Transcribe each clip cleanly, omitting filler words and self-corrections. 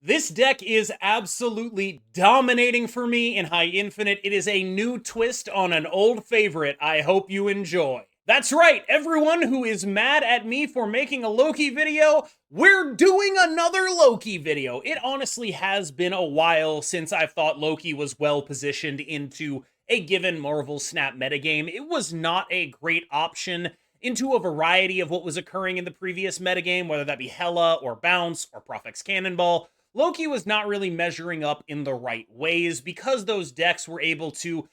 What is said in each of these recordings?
This deck is absolutely dominating for me in High Infinite. It is a new twist on an old favorite I hope you enjoy. That's right, everyone who is mad at me for making a Loki video, we're doing another Loki video. It honestly has been a while since I've thought Loki was well positioned into a given Marvel Snap metagame. It was not a great option into a variety of what was occurring in the previous metagame, whether that be Hela or Bounce or Profex Cannonball. Loki was not really measuring up in the right ways because those decks were able to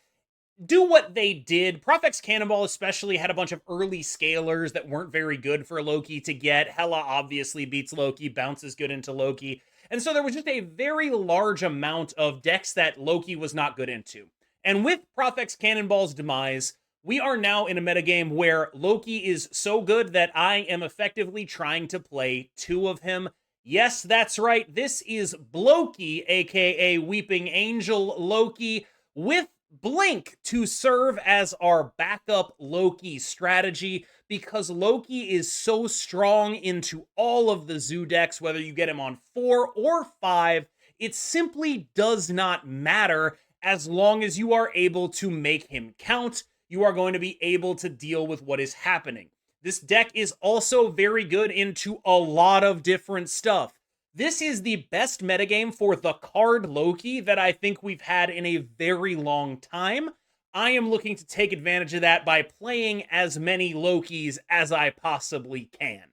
do what they did. Profex Cannonball especially had a bunch of early scalers that weren't very good for Loki to get. Hela obviously beats Loki, bounces good into Loki. And so there was just a very large amount of decks that Loki was not good into. And with Profex Cannonball's demise, we are now in a metagame where Loki is so good that I am effectively trying to play two of him. Yes, that's right. This is Bloki, aka Weeping Angel Loki, with Blink to serve as our backup Loki strategy, because Loki is so strong into all of the Zoo decks, whether you get him on 4 or 5, it simply does not matter as long as you are able to make him count. You are going to be able to deal with what is happening. This deck is also very good into a lot of different stuff. This is the best metagame for the card Loki that I think we've had in a very long time. I am looking to take advantage of that by playing as many Lokis as I possibly can.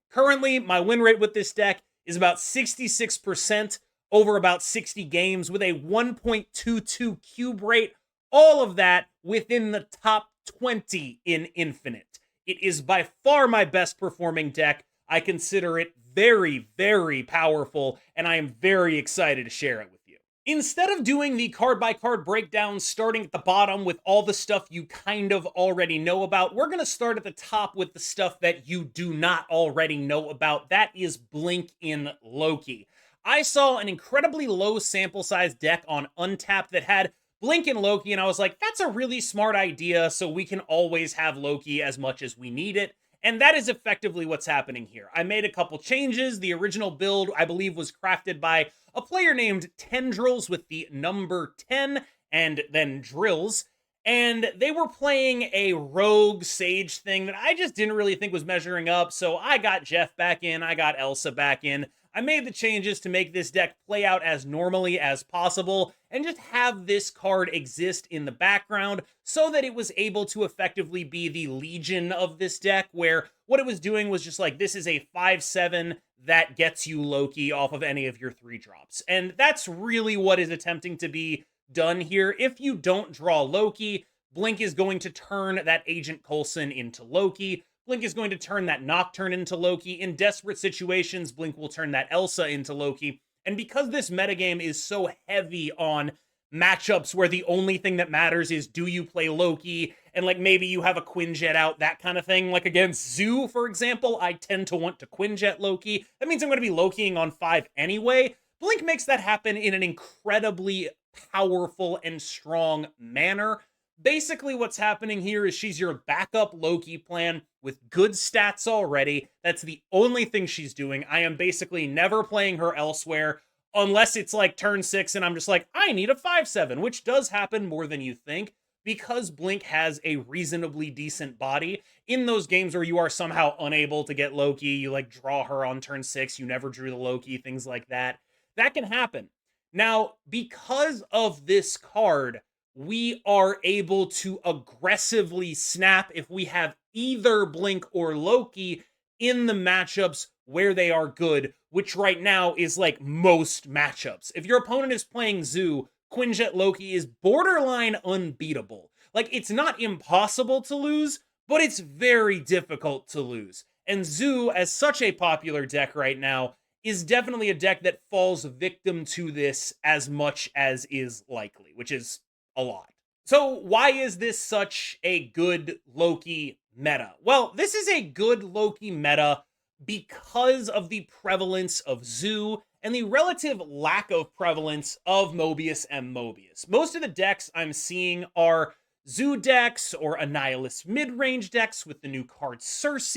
Currently, my win rate with this deck is about 66% over about 60 games with a 1.22 cube rate. All of that within the top 20 in Infinite. It is by far my best performing deck. I consider it very, very powerful, and I am very excited to share it with you. Instead of doing the card-by-card breakdown starting at the bottom with all the stuff you kind of already know about, we're going to start at the top with the stuff that you do not already know about. That is Blink in Loki. I saw an incredibly low sample size deck on Untapped that had Blink in Loki, and I was like, that's a really smart idea, so we can always have Loki as much as we need it. And that is effectively what's happening here. I made a couple changes. The original build, I believe, was crafted by a player named Tendrils with the number 10 and then Drills. And they were playing a rogue sage thing that I just didn't really think was measuring up. So I got Jeff back in. I got Elsa back in. I made the changes to make this deck play out as normally as possible and just have this card exist in the background so that it was able to effectively be the Legion of this deck, where what it was doing was just like, this is a 5/7 that gets you Loki off of any of your 3-drops. And that's really what is attempting to be done here. If you don't draw Loki, Blink is going to turn that Agent Coulson into Loki. Blink is going to turn that Nocturne into Loki. In desperate situations, Blink will turn that Elsa into Loki. And because this metagame is so heavy on matchups where the only thing that matters is, do you play Loki? And like maybe you have a Quinjet out, that kind of thing. Like against Zoo, for example, I tend to want to Quinjet Loki. That means I'm going to be Lokiing on 5 anyway. Blink makes that happen in an incredibly powerful and strong manner. Basically, what's happening here is she's your backup Loki plan with good stats already. That's the only thing she's doing. I am basically never playing her elsewhere unless it's like turn 6 and I'm just like, I need a 5/7, which does happen more than you think because Blink has a reasonably decent body. In those games where you are somehow unable to get Loki, you like draw her on turn 6, you never drew the Loki, things like that. That can happen. Now, because of this card, we are able to aggressively snap if we have either Blink or Loki in the matchups where they are good, which right now is like most matchups. If your opponent is playing Zoo, Quinjet Loki is borderline unbeatable. Like, it's not impossible to lose, but it's very difficult to lose. And Zoo, as such a popular deck right now, is definitely a deck that falls victim to this as much as is likely, which is a lot. So why is this such a good Loki meta? Well, this is a good Loki meta because of the prevalence of Zoo and the relative lack of prevalence of Mobius and Mobius. Most of the decks I'm seeing are Zoo decks or Annihilus mid-range decks with the new card Circe,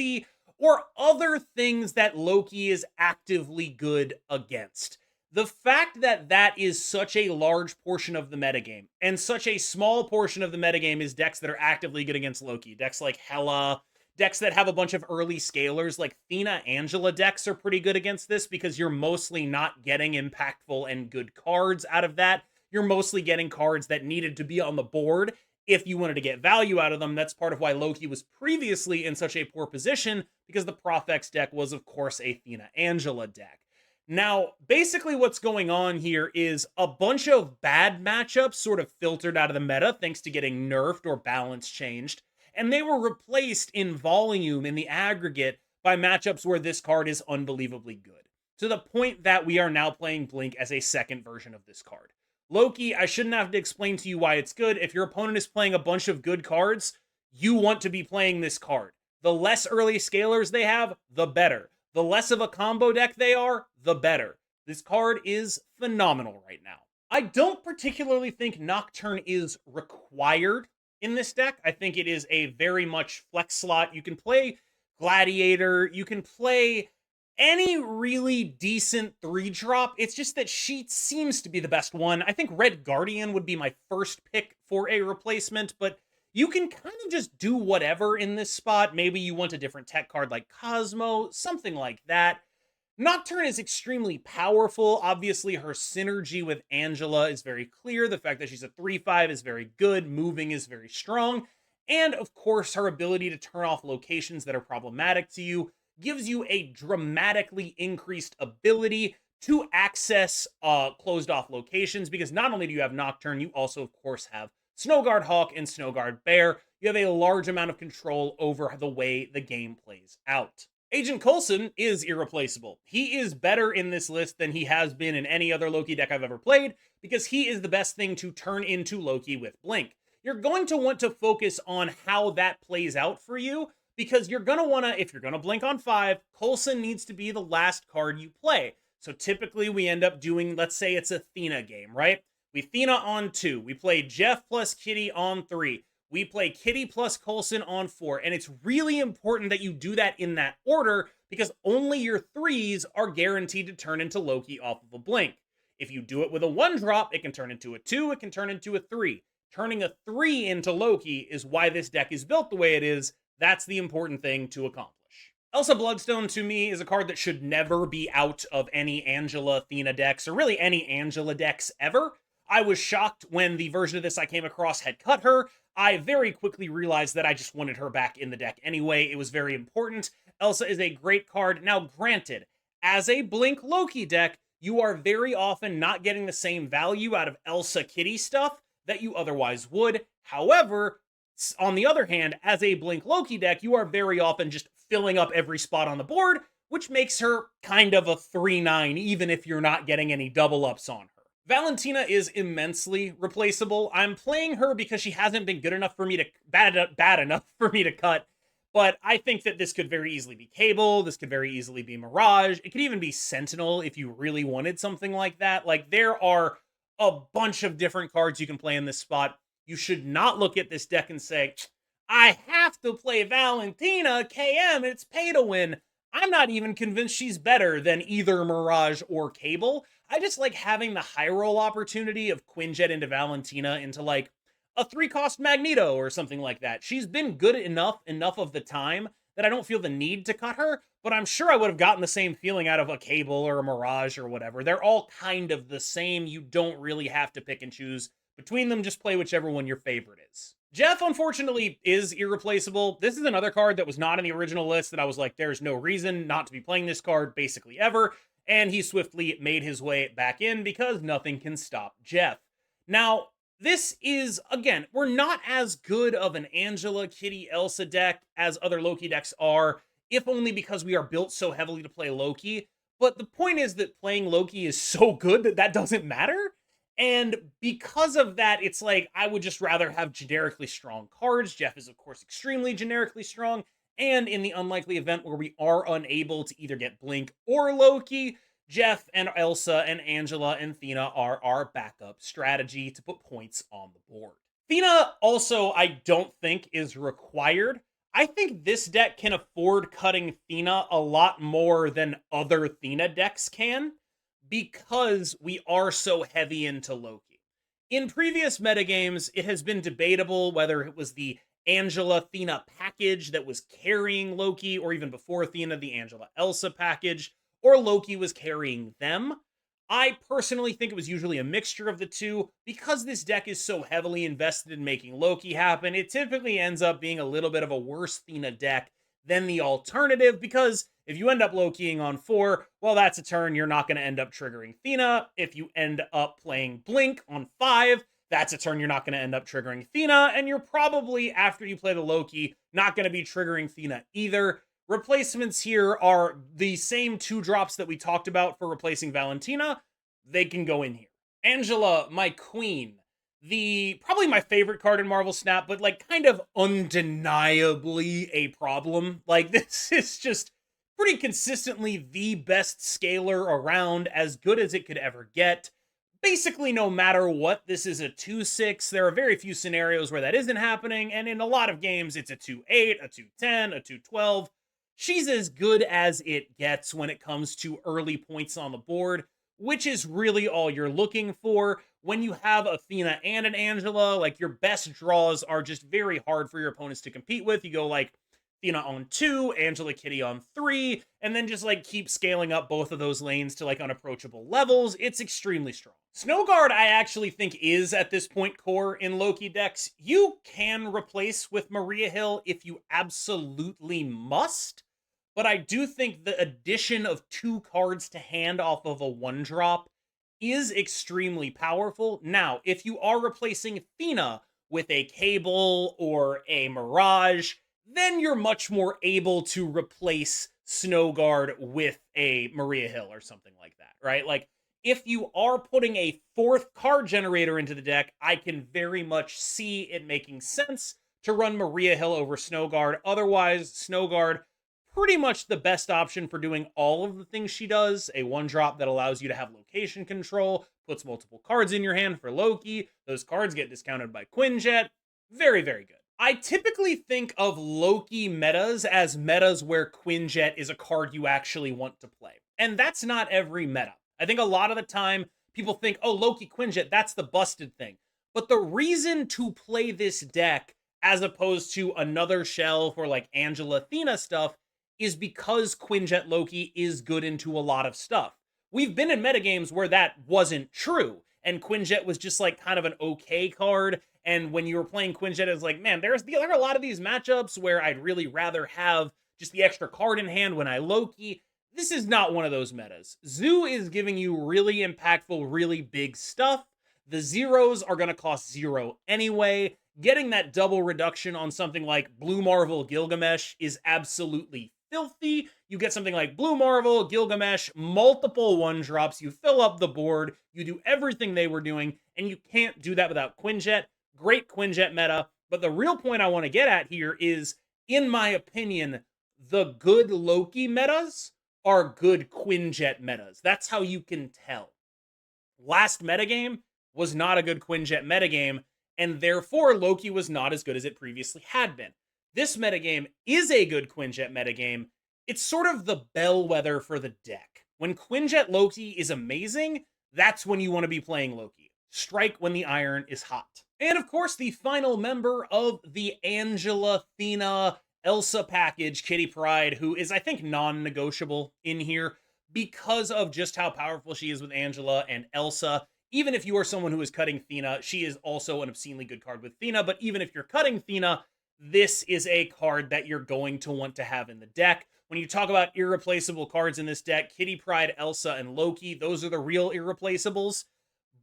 or other things that Loki is actively good against. The fact that that is such a large portion of the metagame, and such a small portion of the metagame is decks that are actively good against Loki. Decks like Hela, decks that have a bunch of early scalers, like Thena Angela decks are pretty good against this because you're mostly not getting impactful and good cards out of that. You're mostly getting cards that needed to be on the board if you wanted to get value out of them. That's part of why Loki was previously in such a poor position, because the Profex deck was, of course, a Thena Angela deck. Now, basically what's going on here is a bunch of bad matchups sort of filtered out of the meta thanks to getting nerfed or balance changed, and they were replaced in volume in the aggregate by matchups where this card is unbelievably good, to the point that we are now playing Blink as a second version of this card. Loki, I shouldn't have to explain to you why it's good. If your opponent is playing a bunch of good cards, you want to be playing this card. The less early scalers they have, the better. The less of a combo deck they are, the better. This card is phenomenal right now. I don't particularly think Nocturne is required in this deck. I think it is a very much flex slot. You can play Gladiator, you can play any really decent 3-drop. It's just that she seems to be the best one. I think Red Guardian would be my first pick for a replacement, but you can kind of just do whatever in this spot. Maybe you want a different tech card like Cosmo, something like that. Nocturne is extremely powerful. Obviously, her synergy with Angela is very clear. The fact that she's a 3/5 is very good. Moving is very strong. And of course, her ability to turn off locations that are problematic to you gives you a dramatically increased ability to access closed off locations, because not only do you have Nocturne, you also, of course, have Snowguard Hawk and Snowguard Bear. You have a large amount of control over the way the game plays out. Agent Coulson is irreplaceable. He is better in this list than he has been in any other Loki deck I've ever played, because he is the best thing to turn into Loki with Blink. You're going to want to focus on how that plays out for you, because you're going to want to, if you're going to Blink on 5, Coulson needs to be the last card you play. So typically we end up doing, let's say it's a Thena game, right? We Thena on 2. We play Jeff plus Kitty on 3. We play Kitty plus Coulson on 4. And it's really important that you do that in that order, because only your 3s are guaranteed to turn into Loki off of a Blink. If you do it with a 1-drop, it can turn into a 2, it can turn into a 3. Turning a 3 into Loki is why this deck is built the way it is. That's the important thing to accomplish. Elsa Bloodstone, to me, is a card that should never be out of any Angela Thena decks, or really any Angela decks ever. I was shocked when the version of this I came across had cut her. I very quickly realized that I just wanted her back in the deck anyway. It was very important. Elsa is a great card. Now, granted, as a Blink Loki deck, you are very often not getting the same value out of Elsa Kitty stuff that you otherwise would. However, on the other hand, as a Blink Loki deck, you are very often just filling up every spot on the board, which makes her kind of a 3/9, even if you're not getting any double ups on her. Valentina is immensely replaceable. I'm playing her because she hasn't been good enough for me to, bad enough for me to cut, but I think that this could very easily be Cable, this could very easily be Mirage, it could even be Sentinel if you really wanted something like that. Like, there are a bunch of different cards you can play in this spot. You should not look at this deck and say, I have to play Valentina, KM, it's pay to win. I'm not even convinced she's better than either Mirage or Cable. I just like having the high roll opportunity of Quinjet into Valentina into like a 3-cost Magneto or something like that. She's been good enough of the time that I don't feel the need to cut her, but I'm sure I would have gotten the same feeling out of a Cable or a Mirage or whatever. They're all kind of the same. You don't really have to pick and choose between them. Just play whichever one your favorite is. Jeff, unfortunately, is irreplaceable. This is another card that was not in the original list that I was like, there's no reason not to be playing this card basically ever. And he swiftly made his way back in because nothing can stop Jeff. Now, this is, again, we're not as good of an Angela, Kitty, Elsa deck as other Loki decks are, if only because we are built so heavily to play Loki. But the point is that playing Loki is so good that that doesn't matter. And because of that, it's like, I would just rather have generically strong cards. Jeff is, of course, extremely generically strong. And in the unlikely event where we are unable to either get Blink or Loki, Jeff and Elsa and Angela and Thena are our backup strategy to put points on the board. Thena also, I don't think, is required. I think this deck can afford cutting Thena a lot more than other Thena decks can, because we are so heavy into Loki. In previous metagames, it has been debatable whether it was the Angela Athena package that was carrying Loki, or even before Athena, the Angela Elsa package, or Loki was carrying them. I personally think it was usually a mixture of the two. Because this deck is so heavily invested in making Loki happen, it typically ends up being a little bit of a worse Athena deck than the alternative, because if you end up Lokiing on 4, well, that's a turn you're not going to end up triggering Athena. If you end up playing Blink on 5, that's a turn you're not going to end up triggering Athena, and you're probably, after you play the Loki, not going to be triggering Athena either. Replacements here are the same 2 drops that we talked about for replacing Valentina. They can go in here. Angela, my queen. Probably my favorite card in Marvel Snap, but like kind of undeniably a problem. Like, this is just pretty consistently the best scaler around, as good as it could ever get. Basically, no matter what, this is a 2-6. There are very few scenarios where that isn't happening, and in a lot of games, it's a 2-8, a 2-10, a 2-12. She's as good as it gets when it comes to early points on the board, which is really all you're looking for. When you have Athena and an Angela, like, your best draws are just very hard for your opponents to compete with. You go like Athena on 2, Angela Kitty on 3, and then just like keep scaling up both of those lanes to like unapproachable levels. It's extremely strong. Snowguard, I actually think, is at this point core in Loki decks. You can replace with Maria Hill if you absolutely must, but I do think the addition of 2 cards to hand off of a 1-drop is extremely powerful. Now, if you are replacing Athena with a Cable or a Mirage, then you're much more able to replace Snowguard with a Maria Hill or something like that, right? Like, if you are putting a 4th card generator into the deck, I can very much see it making sense to run Maria Hill over Snowguard. Otherwise, Snowguard, pretty much the best option for doing all of the things she does. A 1-drop that allows you to have location control, puts multiple cards in your hand for Loki. Those cards get discounted by Quinjet. Very, very good. I typically think of Loki metas as metas where Quinjet is a card you actually want to play. And that's not every meta. I think a lot of the time people think, oh, Loki Quinjet, that's the busted thing. But the reason to play this deck as opposed to another shelf or like Angela Athena stuff is because Quinjet Loki is good into a lot of stuff. We've been in metagames where that wasn't true, and Quinjet was just like kind of an okay card. And when you were playing Quinjet, it was like, man, there are a lot of these matchups where I'd really rather have just the extra card in hand when I Loki. This is not one of those metas. Zoo is giving you really impactful, really big stuff. The zeros are going to cost 0 anyway. Getting that double reduction on something like Blue Marvel Gilgamesh is absolutely filthy. You get something like Blue Marvel, Gilgamesh, multiple 1-drops, you fill up the board, you do everything they were doing, and you can't do that without Quinjet. Great Quinjet meta, but the real point I want to get at here is, in my opinion, the good Loki metas are good Quinjet metas. That's how you can tell. Last metagame was not a good Quinjet metagame, and therefore Loki was not as good as it previously had been. This metagame is a good Quinjet metagame. It's sort of the bellwether for the deck. When Quinjet Loki is amazing, that's when you want to be playing Loki. Strike when the iron is hot. And of course, the final member of the Angela Athena Elsa package, Kitty Pryde, who is, I think, non-negotiable in here because of just how powerful she is with Angela and Elsa. Even if you are someone who is cutting Athena, she is also an obscenely good card with Athena. But even if you're cutting Athena, this is a card that you're going to want to have in the deck. When you talk about irreplaceable cards in this deck, Kitty Pryde, Elsa, and Loki, those are the real irreplaceables.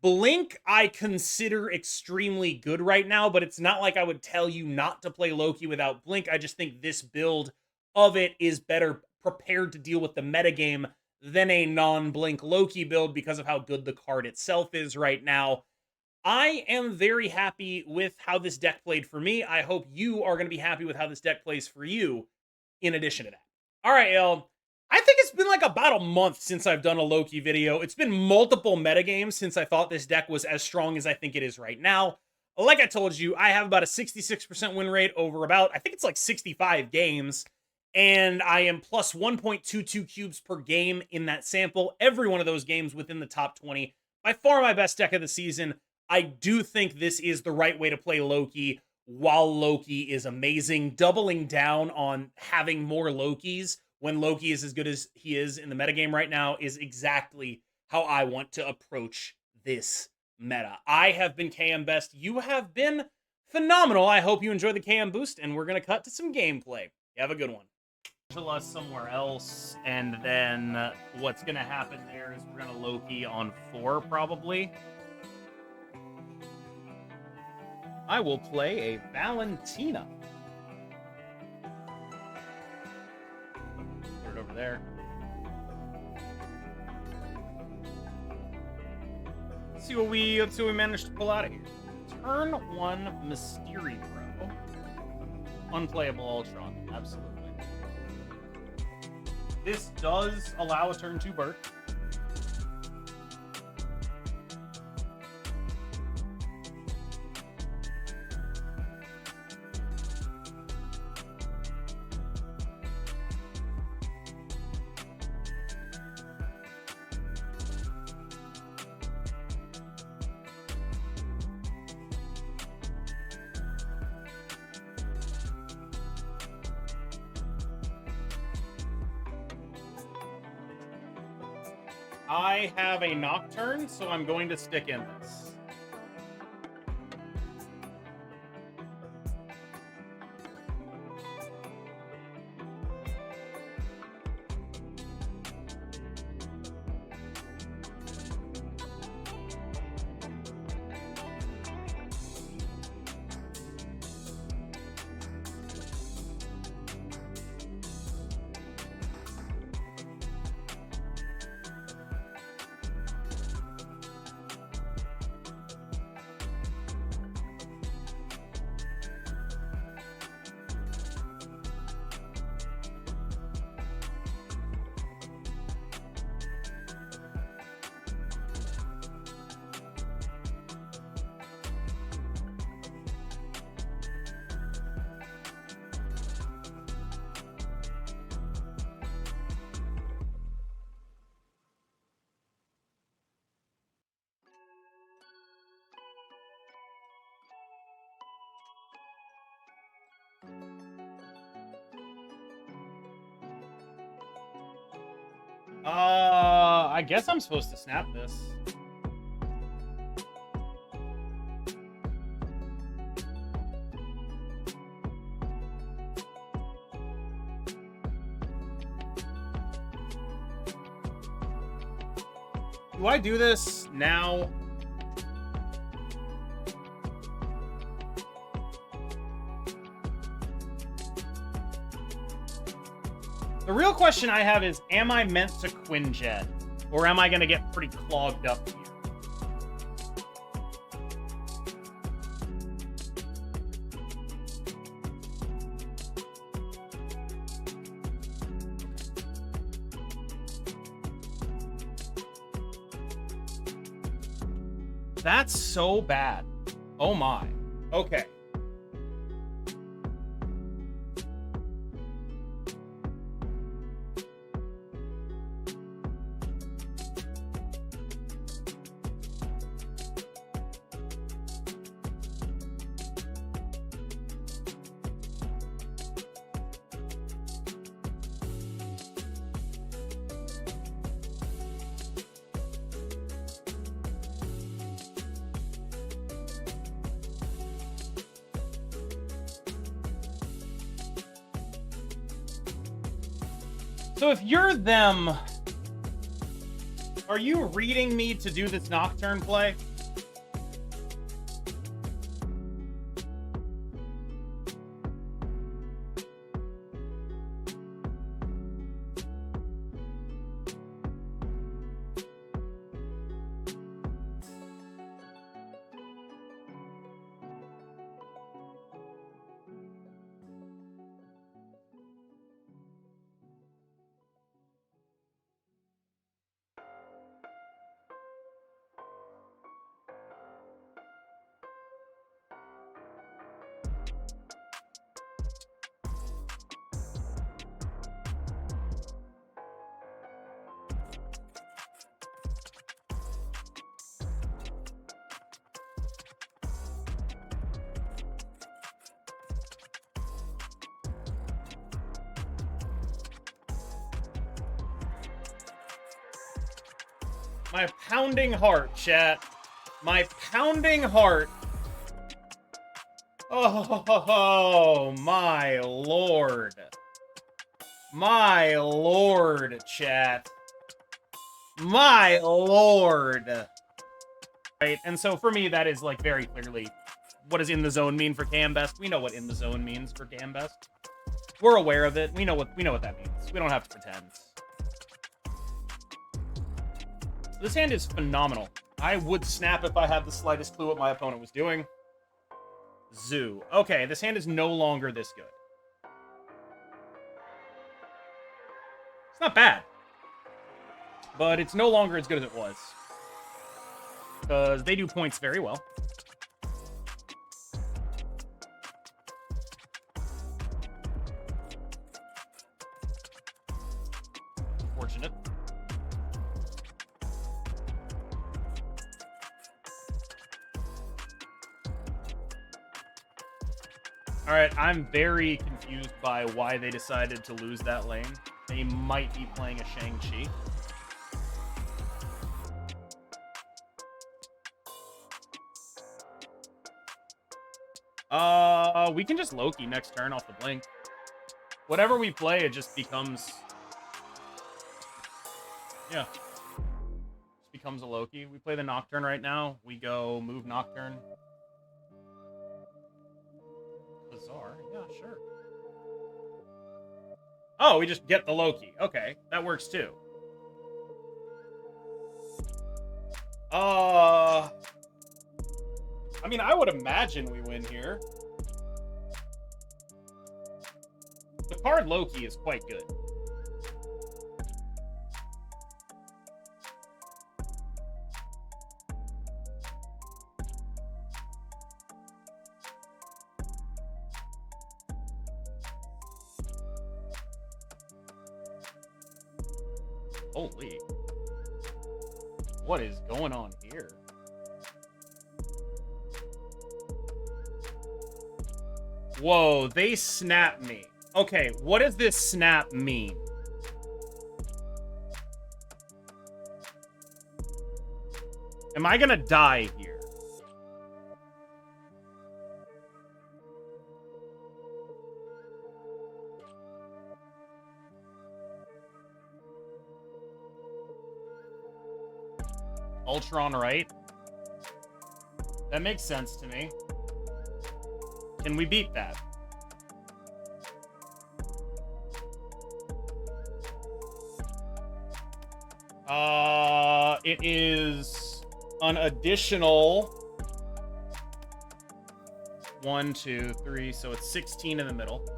Blink, I consider extremely good right now, but it's not like I would tell you not to play Loki without Blink. I just think this build of it is better prepared to deal with the metagame than a non-Blink Loki build because of how good the card itself is right now. I am very happy with how this deck played for me. I hope you are going to be happy with how this deck plays for you in addition to that. All right, y'all. I think it's been like about a month since I've done a Loki video. It's been multiple metagames since I thought this deck was as strong as I think it is right now. Like I told you, I have about a 66% win rate over about, I think it's like 65 games. and I am plus 1.22 cubes per game in that sample. Every one of those games within the top 20. By far my best deck of the season. I do think this is the right way to play Loki, while Loki is amazing. Doubling down on having more Lokis when Loki is as good as he is in the metagame right now is exactly how I want to approach this meta. I have been KM Best. You have been phenomenal. I hope you enjoy the KM Boost, and we're going to cut to some gameplay. Have a good one. Us somewhere else, and then what's going to happen there is we're going to Loki on 4, probably. I will play a Valentina. Put it over there. Let's see what we managed to pull out of here. Turn 1 Mystery Bro. Unplayable Ultron, absolutely. This does allow a turn 2 Burk. I have a Nocturne, so I'm going to stick in this. I guess I'm supposed to snap this. Do I do this now? The real question I have is, am I meant to Quinjet? Or am I going to get pretty clogged up here? That's so bad. Oh my. Okay. So if you're them, are you reading me to do this Nocturne play? My pounding heart, chat. My pounding heart. Oh, my lord. My lord, chat. My lord. Right, and so for me, that is, like, very clearly, what does in the zone mean for Gambest? We know what in the zone means for Gambest. We're aware of it. We know what that means. We don't have to pretend. This hand is phenomenal. I would snap if I had the slightest clue what my opponent was doing. Zoo. Okay, this hand is no longer this good. It's not bad. But it's no longer as good as it was. Because they do points very well. Fortunate. Alright, I'm very confused by why they decided to lose that lane. They might be playing a Shang-Chi. We can just Loki next turn off the blink. Whatever we play, it just becomes... Yeah. Just becomes a Loki. We play the Nocturne right now. We go move Nocturne. Bizarre. Yeah, sure. Oh, we just get the Loki. Okay, that works too. I mean, I would imagine we win here. The card Loki is quite good. Holy. What is going on here? Whoa, they snapped me. Okay, what does this snap mean? Am I gonna die here? Ultron, right? That makes sense to me. Can we beat that? It is an additional 1, 2, 3, so it's 16 in the middle.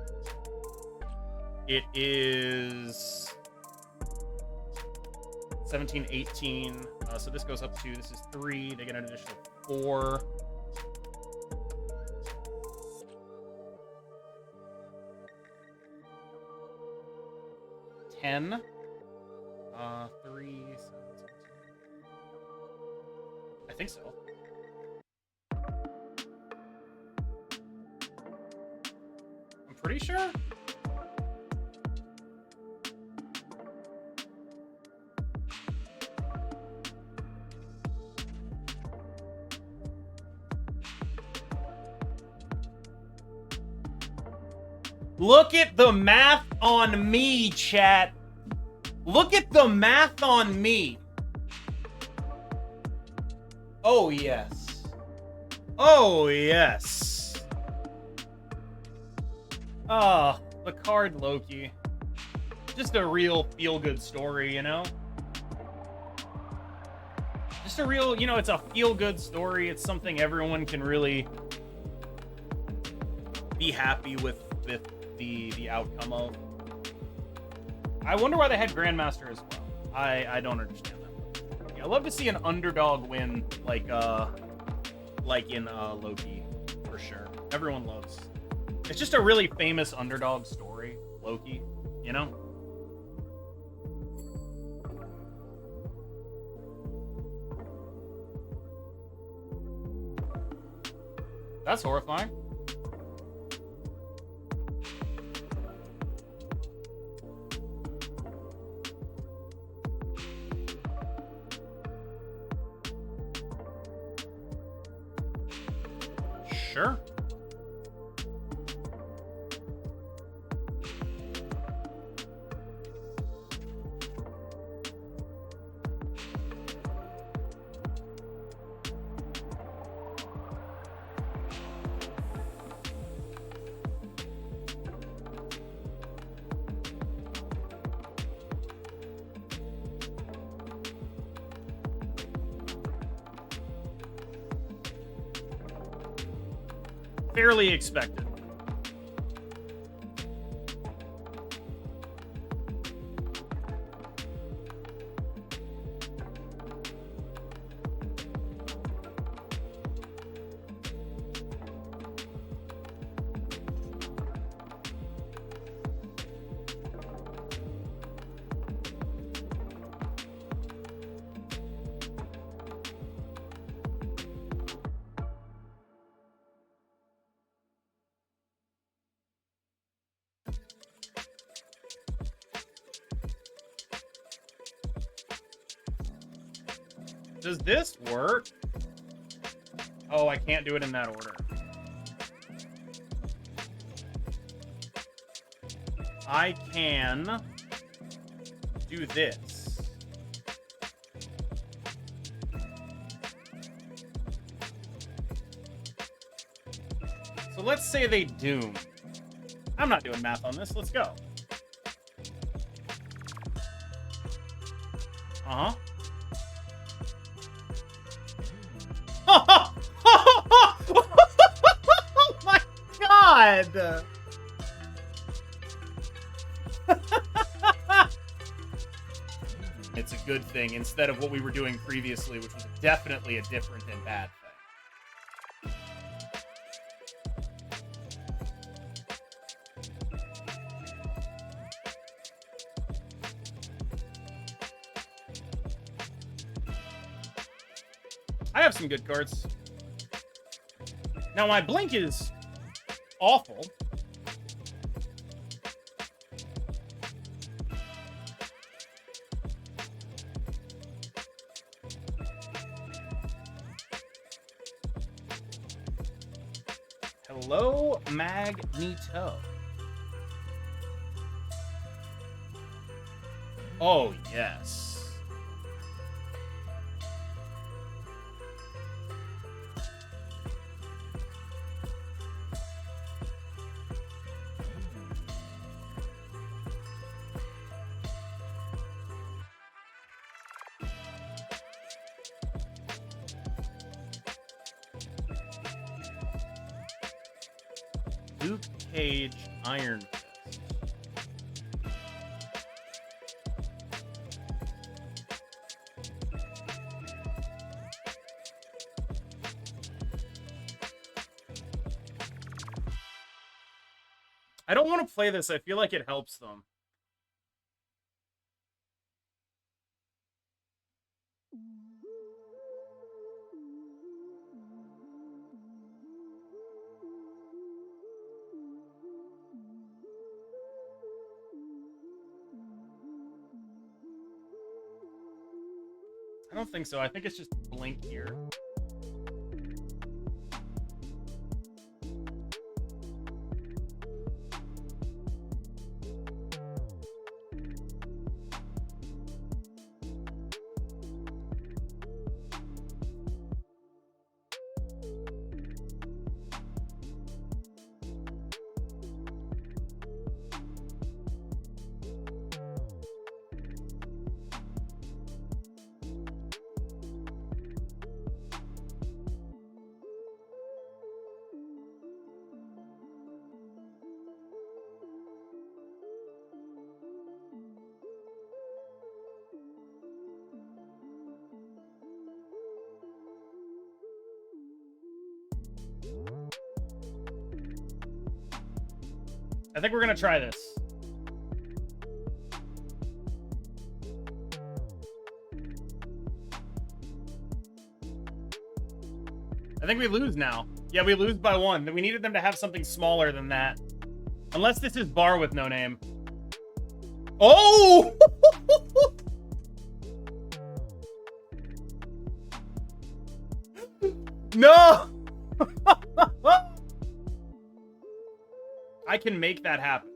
It is 17, 18. So this goes up to, this is 3. They get an additional 4. 10. 3. 7, 17. I think so. I'm pretty sure. Look at the math on me, chat. Look at the math on me. Oh, yes. Oh, yes. Ah, the card Loki. Just a real feel-good story, you know? Just a real, you know, it's a feel-good story. It's something everyone can really be happy with the outcome of. I wonder why they had Grandmaster as well. I don't understand that. Yeah, I love to see an underdog win like in Loki, for sure. Everyone loves. It's just a really famous underdog story, Loki, you know? That's horrifying. Sure. Fairly expected. Does this work? Oh, I can't do it in that order. I can do this. So let's say they doom. I'm not doing math on this. Let's go. Uh-huh. Oh my god! It's a good thing instead of what we were doing previously, which was definitely a different and bad thing. I have some good cards. Now, my blink is awful. Hello, Magneto. Oh, yes. Luke Cage, Iron Fist. I don't want to play this. I feel like it helps them. I don't think so. I think it's just blink here. I think we're gonna try this. I think we lose now. Yeah, we lose by 1. We needed them to have something smaller than that. Unless this is bar with no name. Oh! No! I can make that happen.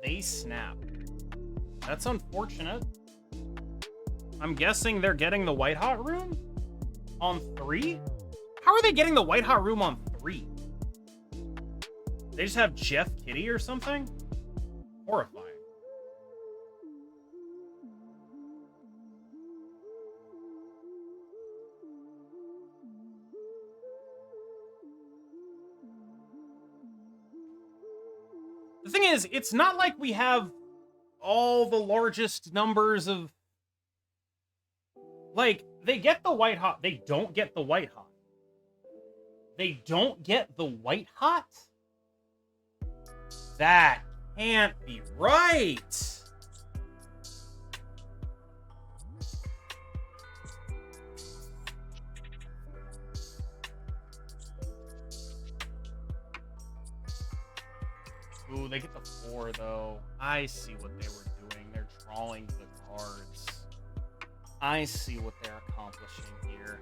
They snap. That's unfortunate. I'm guessing they're getting the white hot room on 3? How are they getting the white hot room on 3? They just have Jeff Kitty or something? Horrifying. The thing is, it's not like we have all the largest numbers of... Like, they get the white hot. They don't get the white hot. They don't get the white hot? That can't be right. Ooh, they get the 4, though. I see what they were doing. They're drawing the cards. I see what they're accomplishing here.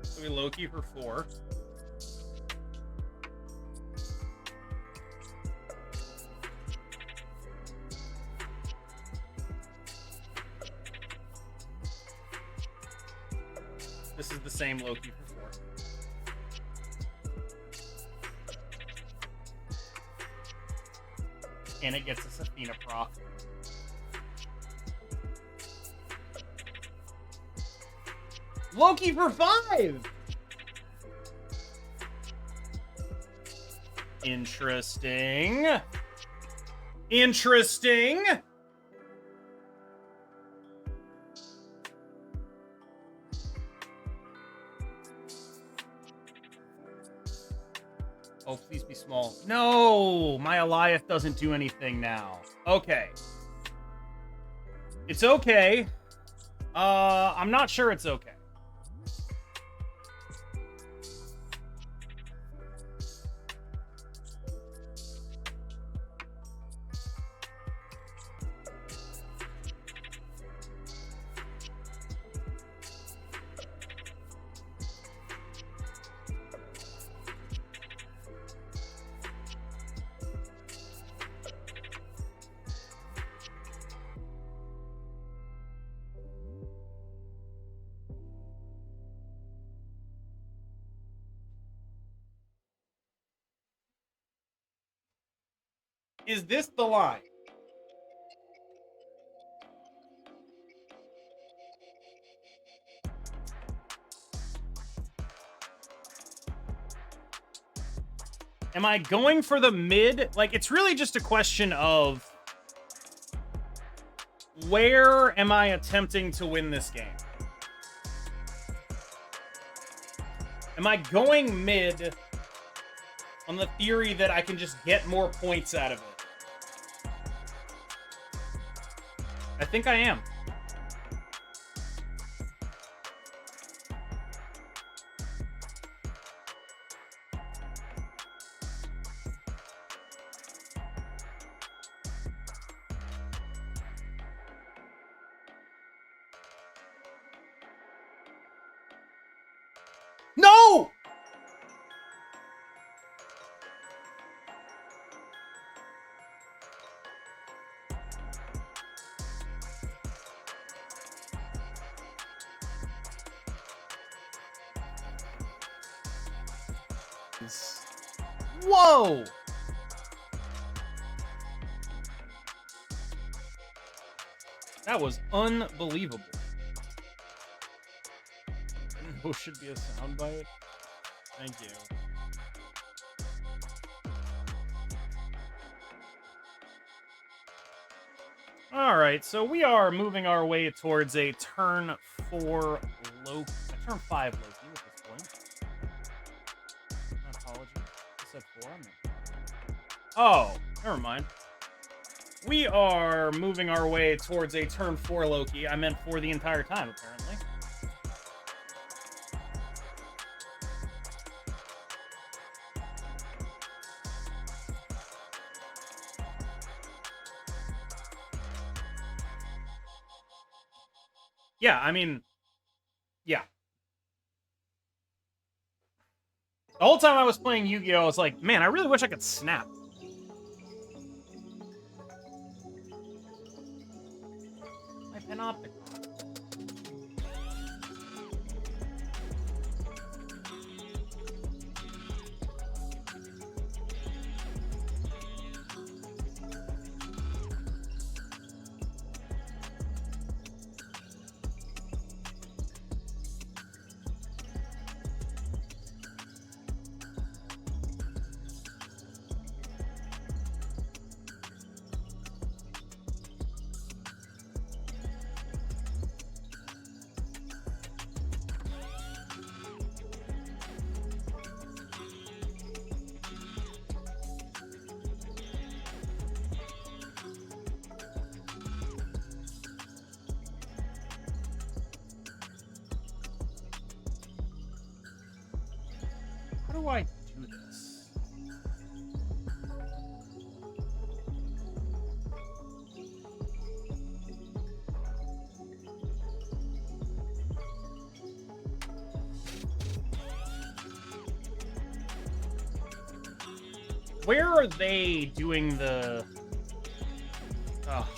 So we Loki for 4. This is the same Loki for 4. And it gets us Athena proc. Loki for 5! Interesting. Interesting. Oh, please be small. No! My Eliath doesn't do anything now. Okay. It's okay. I'm not sure it's okay. Is this the line? Am I going for the mid? Like, it's really just a question of where am I attempting to win this game? Am I going mid on the theory that I can just get more points out of it? I think I am. No! Whoa! That was unbelievable. Oh, should be a soundbite. Thank you. All right, so we are moving our way towards a turn 4 Loki, turn 5 Loki at this point. My apologies. I said 4. Oh, never mind. We are moving our way towards a turn 4 Loki. I meant for the entire time, apparently. Yeah, I mean, yeah. The whole time I was playing Yu-Gi-Oh, I was like, man, I really wish I could snap. My Panopticon. How do I do this? Where are they doing the... Oh.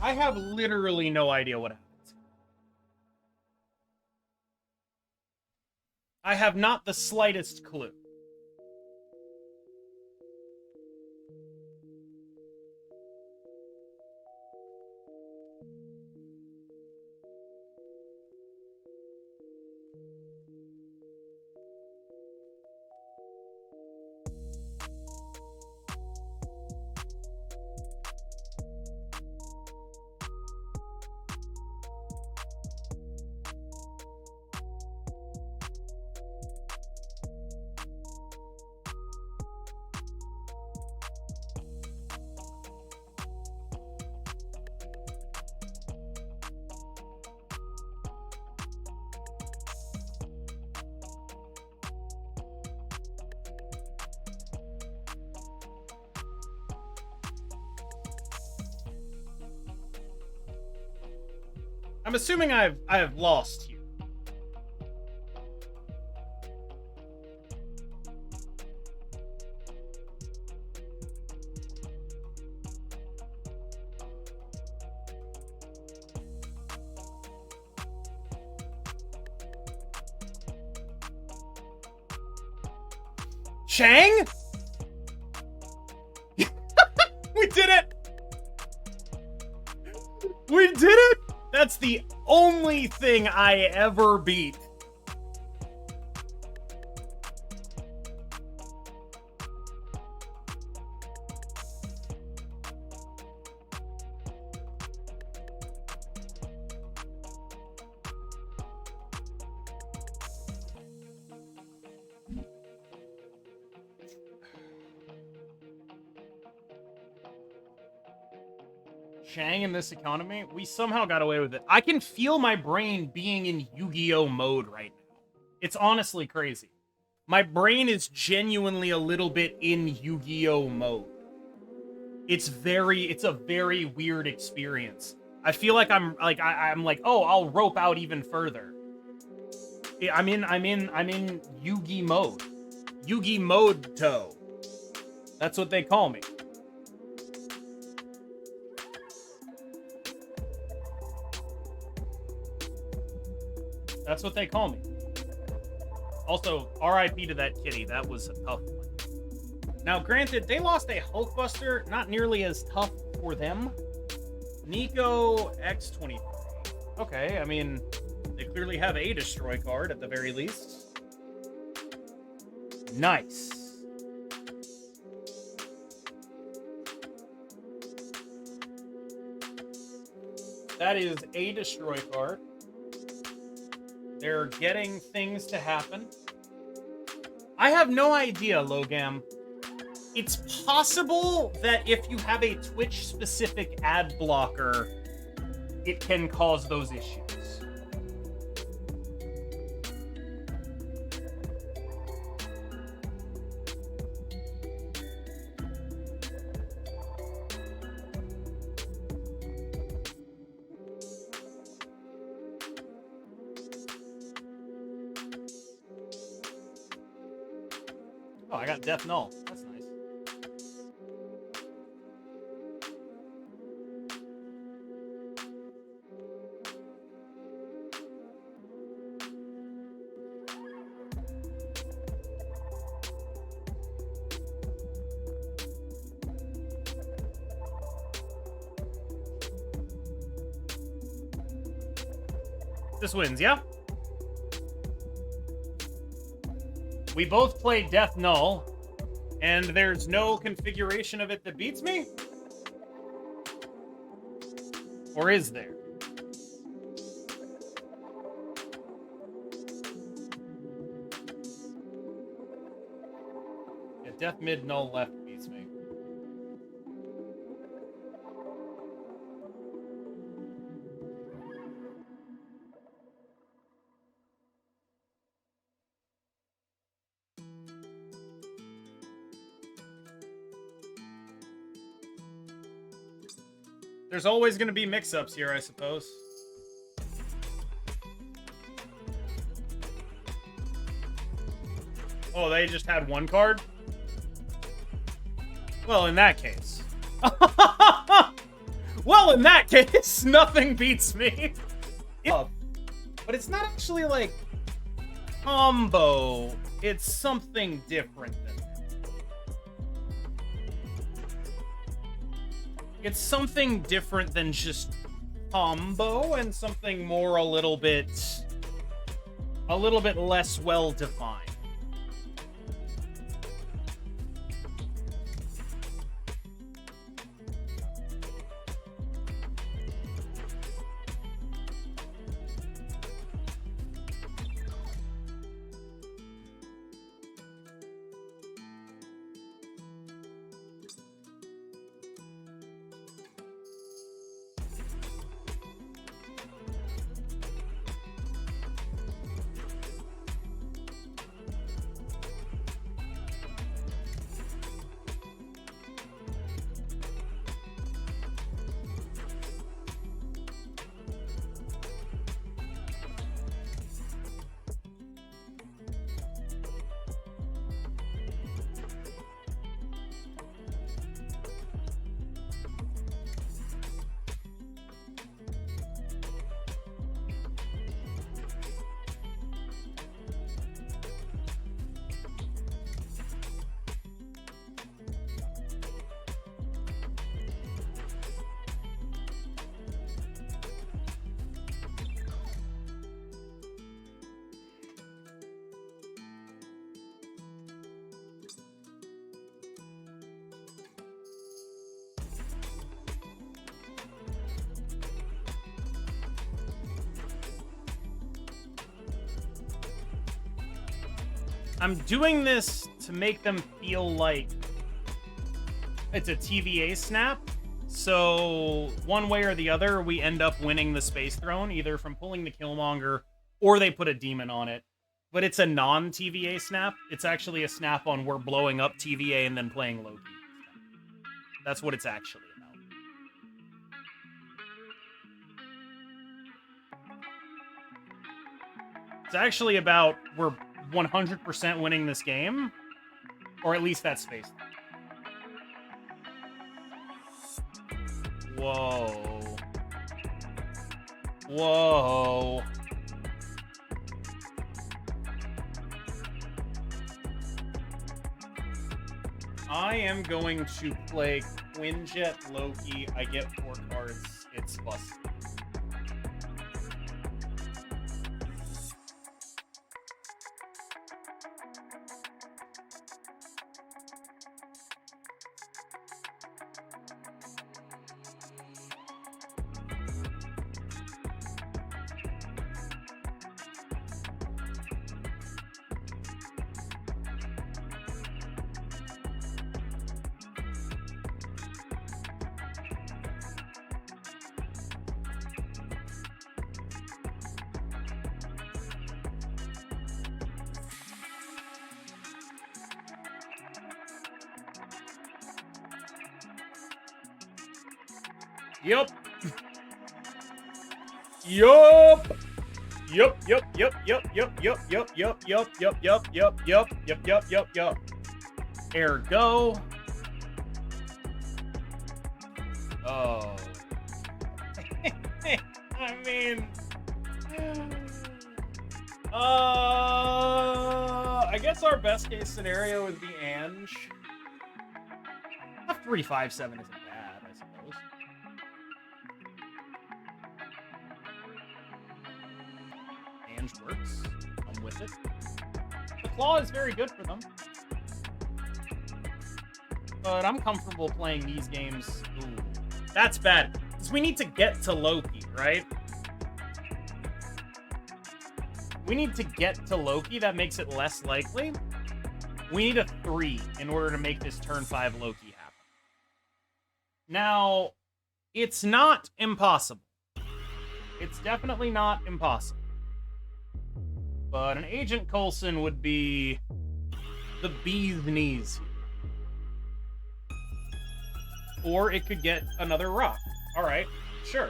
I have literally no idea what happens. I have not the slightest clue. I'm assuming I have lost here. Chang? We did it! We did it! That's the only thing I ever beat. Chang in this economy, we somehow got away with it. I can feel my brain being in Yu-Gi-Oh mode right now. It's honestly crazy. My brain is genuinely a little bit in Yu-Gi-Oh mode. It's a very weird experience. I feel like I'm like, oh, I'll rope out even further. I'm in Yugi mode. Yugi mode toe. That's what they call me. That's what they call me. Also, RIP to that kitty. That was a tough one. Now, granted, they lost a Hulkbuster, not nearly as tough for them. Nico X23. Okay, I mean, they clearly have a destroy card at the very least. Nice. That is a destroy card. They're getting things to happen. I have no idea, Logam. It's possible that if you have a Twitch-specific ad blocker, it can cause those issues. Oh, I got Death Null. That's nice. This wins, yeah? We both played Death Null, and there's no configuration of it that beats me? Or is there? Yeah, Death Mid Null Left beats me. There's always going to be mix-ups here, I suppose. Oh, they just had one card? Well, in that case. Well, in that case, nothing beats me. But it's not actually like combo. It's something different than that. It's something different than just combo and something more a little bit less well defined. I'm doing this to make them feel like it's a TVA snap. So one way or the other, we end up winning the Space Throne, either from pulling the Killmonger or they put a demon on it. But it's a non-TVA snap. It's actually a snap on we're blowing up TVA and then playing Loki. That's what it's actually about. It's actually about we're 100% winning this game. Or at least that's space. Whoa. Whoa. I am going to play Quinjet Loki. I get 4 cards. It's busted. Yup. Yup. Yup, yup, yup, yup, yup, yup, yup, yup, yup, yup, yup, yup, yup, yup, yup, yup, yup. Ergo. Oh. I mean. I guess our best case scenario would be Ange. A 3-5-7 isn't bad, I suppose. Ange works. I'm with it. The Claw is very good for them. But I'm comfortable playing these games. Ooh, that's bad. Because we need to get to Loki, right? We need to get to Loki. That makes it less likely. We need a 3 in order to make this turn 5 Loki happen. Now, it's not impossible. It's definitely not impossible. But an Agent Coulson would be the bee's knees. Or it could get another rock. All right, sure.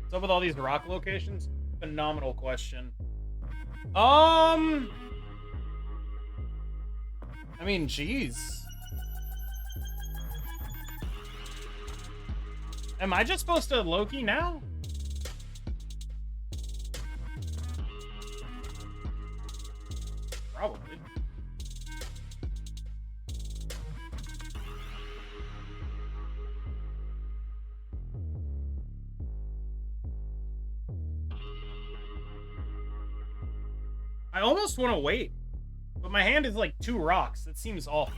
What's up with all these rock locations? Phenomenal question. I mean, geez. Am I just supposed to Loki now? Probably. I almost want to wait, but my hand is like 2 rocks. That seems awful.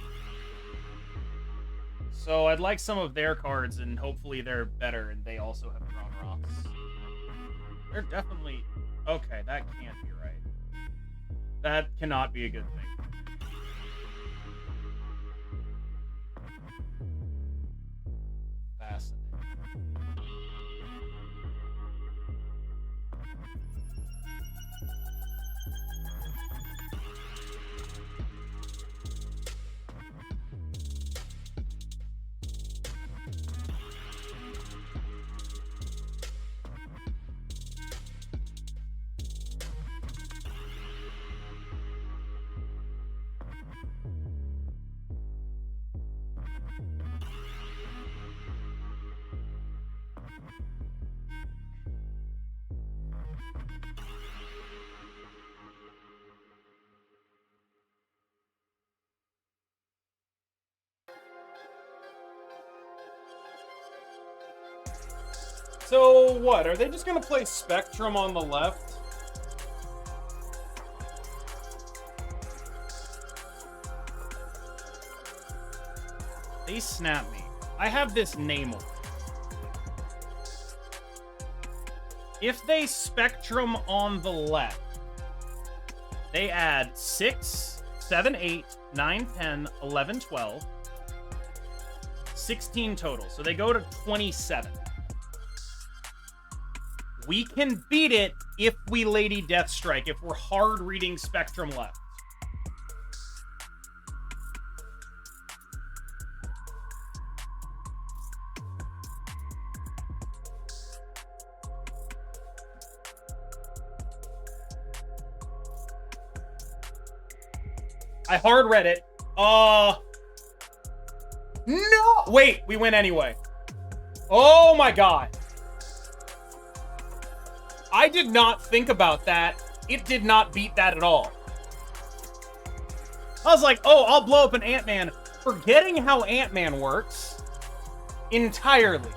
So I'd like some of their cards, and hopefully they're better, and they also have drawn rocks. They're definitely... Okay, that can't be right. That cannot be a good thing. Fascinating. So what? Are they just gonna play Spectrum on the left? They snap me. I have this name. If they Spectrum on the left, they add 6, 7, 8, 9, 10, 11, 12. 16 total. So they go to 27. We can beat it if we Lady Deathstrike, if we're hard reading Spectrum left. I hard read it. No! Wait, we win anyway. Oh my god. I did not think about that. It did not beat that at all. I was like, oh, I'll blow up an Ant-Man, forgetting how Ant-Man works entirely.